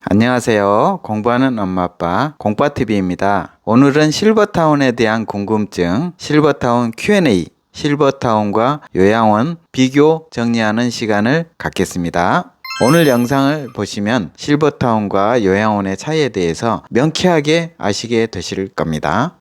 안녕하세요. 공부하는 엄마 아빠 공빠TV입니다. 오늘은 실버타운에 대한 궁금증 실버타운 Q&A 실버타운과 요양원 비교 정리하는 시간을 갖겠습니다. 오늘 영상을 보시면 실버타운과 요양원의 차이에 대해서 명쾌하게 아시게 되실 겁니다.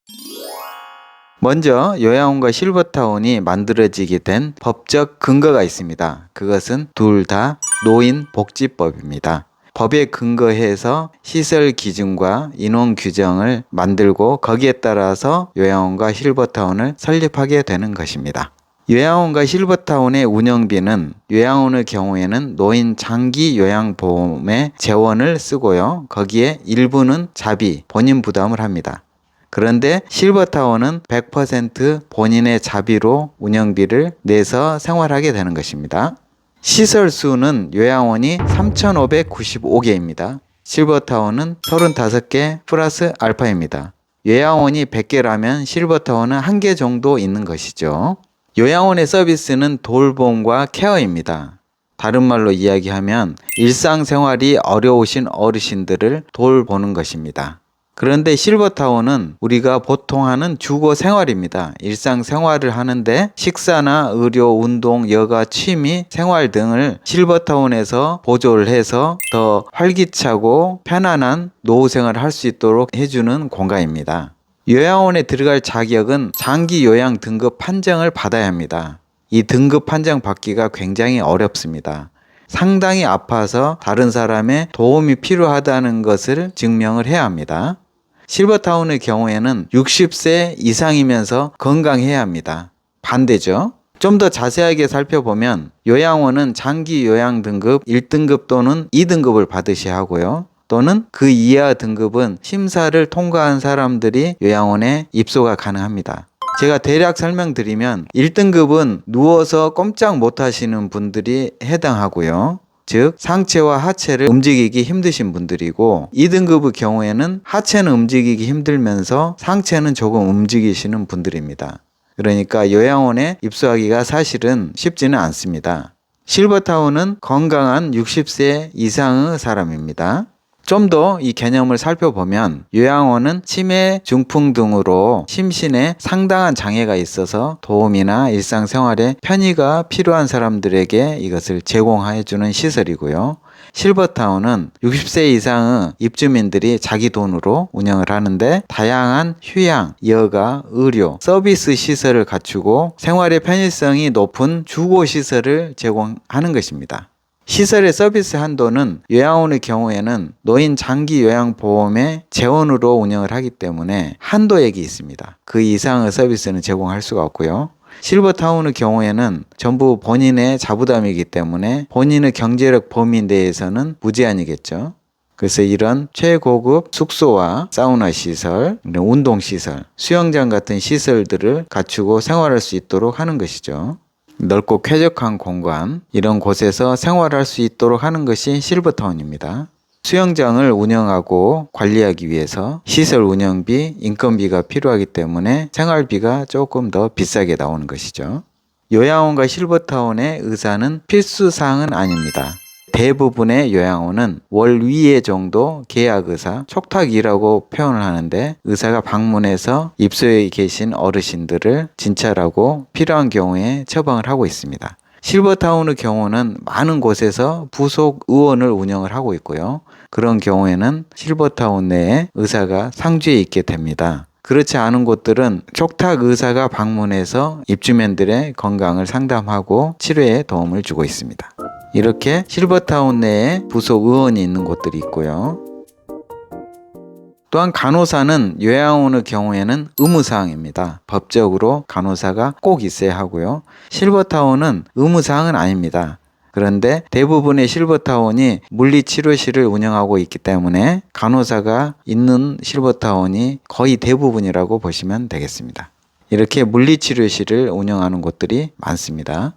먼저 요양원과 실버타운이 만들어지게 된 법적 근거가 있습니다. 그것은 둘 다 노인복지법입니다. 법에 근거해서 시설 기준과 인원 규정을 만들고 거기에 따라서 요양원과 실버타운을 설립하게 되는 것입니다. 요양원과 실버타운의 운영비는 요양원의 경우에는 노인 장기 요양보험의 재원을 쓰고요. 거기에 일부는 자비, 본인 부담을 합니다. 그런데 실버타운은 100% 본인의 자비로 운영비를 내서 생활하게 되는 것입니다. 시설 수는 요양원이 3,595개입니다. 실버타운은 35개 플러스 알파입니다. 요양원이 100개라면 실버타운은 1개 정도 있는 것이죠. 요양원의 서비스는 돌봄과 케어입니다. 다른 말로 이야기하면 일상생활이 어려우신 어르신들을 돌보는 것입니다. 그런데 실버타운은 우리가 보통 하는 주거 생활입니다. 일상생활을 하는데 식사나 의료, 운동, 여가, 취미, 생활 등을 실버타운에서 보조를 해서 더 활기차고 편안한 노후생활을 할 수 있도록 해주는 공간입니다. 요양원에 들어갈 자격은 장기 요양 등급 판정을 받아야 합니다. 이 등급 판정 받기가 굉장히 어렵습니다. 상당히 아파서 다른 사람의 도움이 필요하다는 것을 증명을 해야 합니다. 실버타운의 경우에는 60세 이상이면서 건강해야 합니다. 반대죠. 좀 더 자세하게 살펴보면 요양원은 장기 요양 등급 1등급 또는 2등급을 받으셔야 하고요. 또는 그 이하 등급은 심사를 통과한 사람들이 요양원에 입소가 가능합니다. 제가 대략 설명드리면 1등급은 누워서 꼼짝 못 하시는 분들이 해당하고요. 즉 상체와 하체를 움직이기 힘드신 분들이고 2등급의 경우에는 하체는 움직이기 힘들면서 상체는 조금 움직이시는 분들입니다. 그러니까 요양원에 입소하기가 사실은 쉽지는 않습니다. 실버타운은 건강한 60세 이상의 사람입니다. 좀 더 이 개념을 살펴보면 요양원은 치매, 중풍 등으로 심신에 상당한 장애가 있어서 도움이나 일상생활에 편의가 필요한 사람들에게 이것을 제공해 주는 시설이고요. 실버타운은 60세 이상의 입주민들이 자기 돈으로 운영을 하는데 다양한 휴양, 여가, 의료, 서비스 시설을 갖추고 생활의 편의성이 높은 주거시설을 제공하는 것입니다. 시설의 서비스 한도는 요양원의 경우에는 노인 장기 요양보험의 재원으로 운영을 하기 때문에 한도액이 있습니다. 그 이상의 서비스는 제공할 수가 없고요. 실버타운의 경우에는 전부 본인의 자부담이기 때문에 본인의 경제력 범위 내에서는 무제한이겠죠. 그래서 이런 최고급 숙소와 사우나 시설, 운동시설, 수영장 같은 시설들을 갖추고 생활할 수 있도록 하는 것이죠. 넓고 쾌적한 공간, 이런 곳에서 생활할 수 있도록 하는 것이 실버타운입니다. 수영장을 운영하고 관리하기 위해서 시설 운영비, 인건비가 필요하기 때문에 생활비가 조금 더 비싸게 나오는 것이죠. 요양원과 실버타운의 의사는 필수사항은 아닙니다. 대부분의 요양원은 월 위에 정도 계약의사, 촉탁이라고 표현을 하는데 의사가 방문해서 입소해 계신 어르신들을 진찰하고 필요한 경우에 처방을 하고 있습니다. 실버타운의 경우는 많은 곳에서 부속 의원을 운영을 하고 있고요. 그런 경우에는 실버타운 내에 의사가 상주해 있게 됩니다. 그렇지 않은 곳들은 촉탁 의사가 방문해서 입주민들의 건강을 상담하고 치료에 도움을 주고 있습니다. 이렇게 실버타운 내에 부속 의원이 있는 곳들이 있고요. 또한 간호사는 요양원의 경우에는 의무사항입니다. 법적으로 간호사가 꼭 있어야 하고요. 실버타운은 의무사항은 아닙니다. 그런데 대부분의 실버타운이 물리치료실을 운영하고 있기 때문에 간호사가 있는 실버타운이 거의 대부분이라고 보시면 되겠습니다. 이렇게 물리치료실을 운영하는 곳들이 많습니다.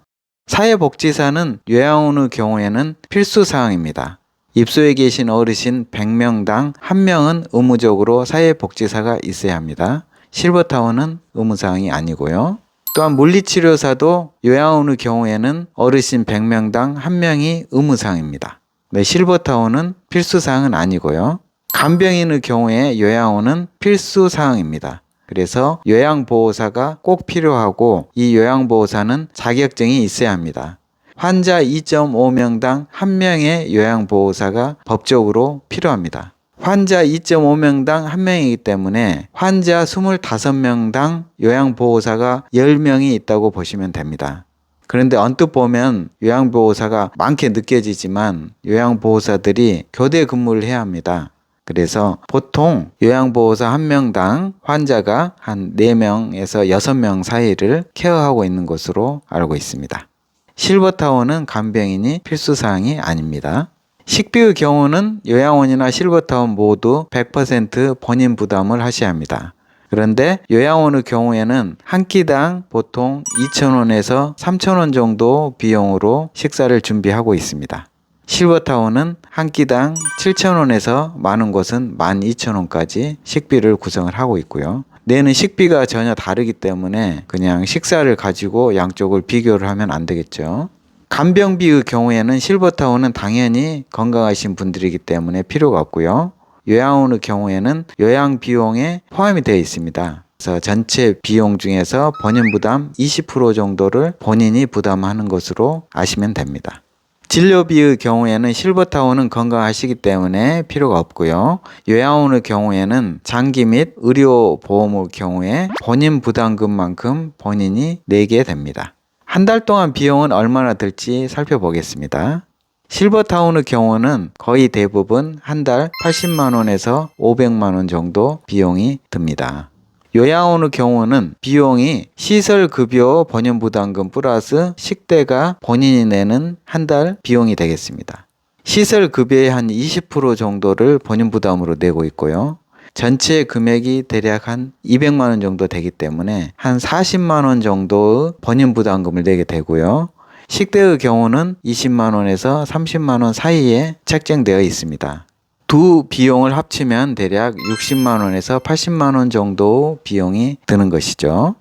사회복지사는 요양원의 경우에는 필수사항입니다. 입소해 계신 어르신 100명당 1명은 의무적으로 사회복지사가 있어야 합니다. 실버타운은 의무사항이 아니고요. 또한 물리치료사도 요양원의 경우에는 어르신 100명당 1명이 의무사항입니다. 네, 실버타운은 필수사항은 아니고요. 간병인의 경우에 요양원은 필수사항입니다. 그래서 요양보호사가 꼭 필요하고 이 요양보호사는 자격증이 있어야 합니다. 환자 2.5명당 1명의 요양보호사가 법적으로 필요합니다. 환자 2.5명당 1명이기 때문에 환자 25명당 요양보호사가 10명이 있다고 보시면 됩니다. 그런데 언뜻 보면 요양보호사가 많게 느껴지지만 요양보호사들이 교대 근무를 해야 합니다. 그래서 보통 요양보호사 1명당 환자가 한 4명에서 6명 사이를 케어하고 있는 것으로 알고 있습니다. 실버타운은 간병인이 필수사항이 아닙니다. 식비의 경우는 요양원이나 실버타운 모두 100% 본인 부담을 하셔야 합니다. 그런데 요양원의 경우에는 한 끼당 보통 2,000원에서 3,000원 정도 비용으로 식사를 준비하고 있습니다. 실버타운은 한 끼당 7,000원에서 많은 곳은 12,000원까지 식비를 구성을 하고 있고요. 내는 식비가 전혀 다르기 때문에 그냥 식사를 가지고 양쪽을 비교를 하면 안 되겠죠. 간병비의 경우에는 실버타운은 당연히 건강하신 분들이기 때문에 필요가 없고요. 요양원의 경우에는 요양 비용에 포함이 되어 있습니다. 그래서 전체 비용 중에서 본인 부담 20% 정도를 본인이 부담하는 것으로 아시면 됩니다. 진료비의 경우에는 실버타운은 건강하시기 때문에 필요가 없고요. 요양원의 경우에는 장기 및 의료보험의 경우에 본인 부담금만큼 본인이 내게 됩니다. 한 달 동안 비용은 얼마나 들지 살펴보겠습니다. 실버타운의 경우는 거의 대부분 한 달 80만 원에서 500만 원 정도 비용이 듭니다. 요양원의 경우는 비용이 시설급여 본연부담금 플러스 식대가 본인이 내는 한 달 비용이 되겠습니다. 시설급여의 한 20% 정도를 본인부담으로 내고 있고요. 전체 금액이 대략 한 200만 원 정도 되기 때문에 한 40만 원 정도의 본인부담금을 내게 되고요. 식대의 경우는 20만 원에서 30만 원 사이에 책정되어 있습니다. 두 비용을 합치면 대략 60만 원에서 80만 원 정도 비용이 드는 것이죠.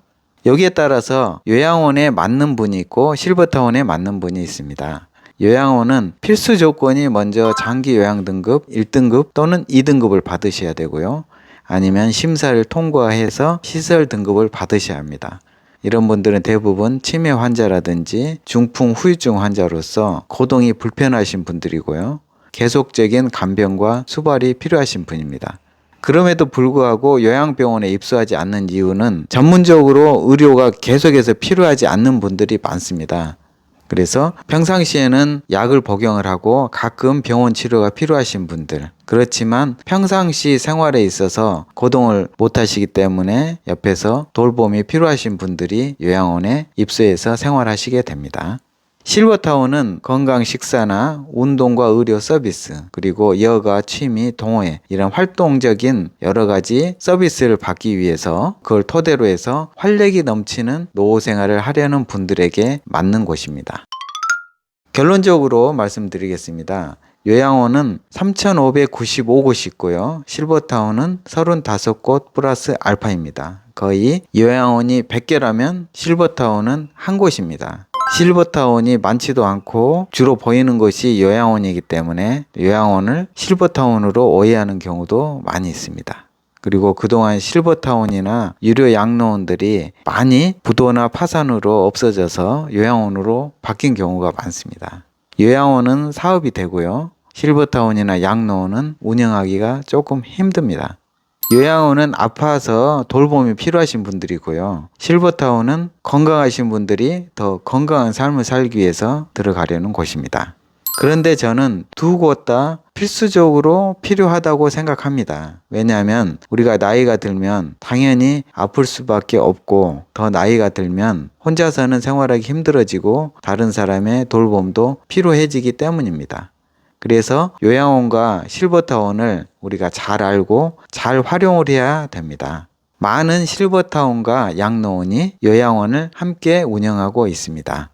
여기에 따라서 요양원에 맞는 분이 있고 실버타운에 맞는 분이 있습니다. 요양원은 필수 조건이 먼저 장기 요양 등급 1등급 또는 2등급을 받으셔야 되고요. 아니면 심사를 통과해서 시설 등급을 받으셔야 합니다. 이런 분들은 대부분 치매 환자라든지 중풍 후유증 환자로서 거동이 불편하신 분들이고요. 계속적인 간병과 수발이 필요하신 분입니다. 그럼에도 불구하고 요양병원에 입소하지 않는 이유는 전문적으로 의료가 계속해서 필요하지 않는 분들이 많습니다. 그래서 평상시에는 약을 복용을 하고 가끔 병원 치료가 필요하신 분들, 그렇지만 평상시 생활에 있어서 거동을 못 하시기 때문에 옆에서 돌봄이 필요하신 분들이 요양원에 입소해서 생활하시게 됩니다. 실버타운은 건강 식사나 운동과 의료 서비스, 그리고 여가, 취미, 동호회 이런 활동적인 여러 가지 서비스를 받기 위해서 그걸 토대로 해서 활력이 넘치는 노후 생활을 하려는 분들에게 맞는 곳입니다. 결론적으로 말씀드리겠습니다. 요양원은 3,595곳이 있고요. 실버타운은 35곳 플러스 알파입니다. 거의 요양원이 100개라면 실버타운은 한 곳입니다. 실버타운이 많지도 않고 주로 보이는 것이 요양원이기 때문에 요양원을 실버타운으로 오해하는 경우도 많이 있습니다. 그리고 그동안 실버타운이나 유료 양로원들이 많이 부도나 파산으로 없어져서 요양원으로 바뀐 경우가 많습니다. 요양원은 사업이 되고요. 실버타운이나 양로원은 운영하기가 조금 힘듭니다. 요양원은 아파서 돌봄이 필요하신 분들이고요. 실버타운은 건강하신 분들이 더 건강한 삶을 살기 위해서 들어가려는 곳입니다. 그런데 저는 두 곳 다 필수적으로 필요하다고 생각합니다. 왜냐하면 우리가 나이가 들면 당연히 아플 수밖에 없고 더 나이가 들면 혼자서는 생활하기 힘들어지고 다른 사람의 돌봄도 필요해지기 때문입니다. 그래서 요양원과 실버타운을 우리가 잘 알고 잘 활용을 해야 됩니다. 많은 실버타운과 양로원이 요양원을 함께 운영하고 있습니다.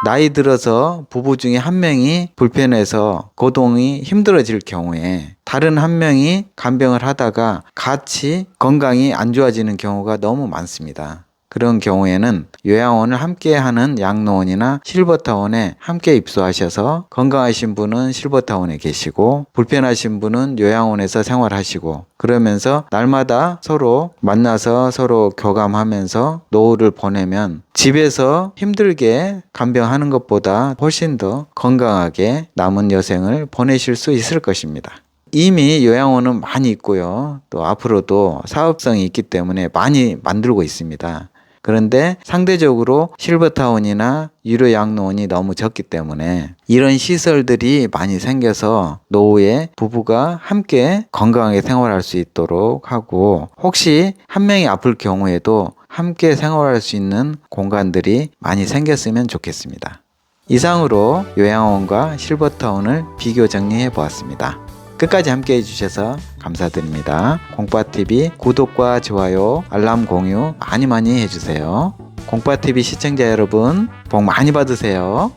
나이 들어서 부부 중에 한 명이 불편해서 거동이 힘들어질 경우에 다른 한 명이 간병을 하다가 같이 건강이 안 좋아지는 경우가 너무 많습니다. 그런 경우에는 요양원을 함께하는 양로원이나 실버타운에 함께 입소하셔서 건강하신 분은 실버타운에 계시고 불편하신 분은 요양원에서 생활하시고 그러면서 날마다 서로 만나서 서로 교감하면서 노후를 보내면 집에서 힘들게 간병하는 것보다 훨씬 더 건강하게 남은 여생을 보내실 수 있을 것입니다. 이미 요양원은 많이 있고요. 또 앞으로도 사업성이 있기 때문에 많이 만들고 있습니다. 그런데 상대적으로 실버타운이나 유료 양로원이 너무 적기 때문에 이런 시설들이 많이 생겨서 노후에 부부가 함께 건강하게 생활할 수 있도록 하고 혹시 한 명이 아플 경우에도 함께 생활할 수 있는 공간들이 많이 생겼으면 좋겠습니다. 이상으로 요양원과 실버타운을 비교 정리해 보았습니다. 끝까지 함께 해주셔서 감사드립니다. 공빠TV 구독과 좋아요, 알람 공유 많이 해주세요. 공빠TV 시청자 여러분, 복 많이 받으세요.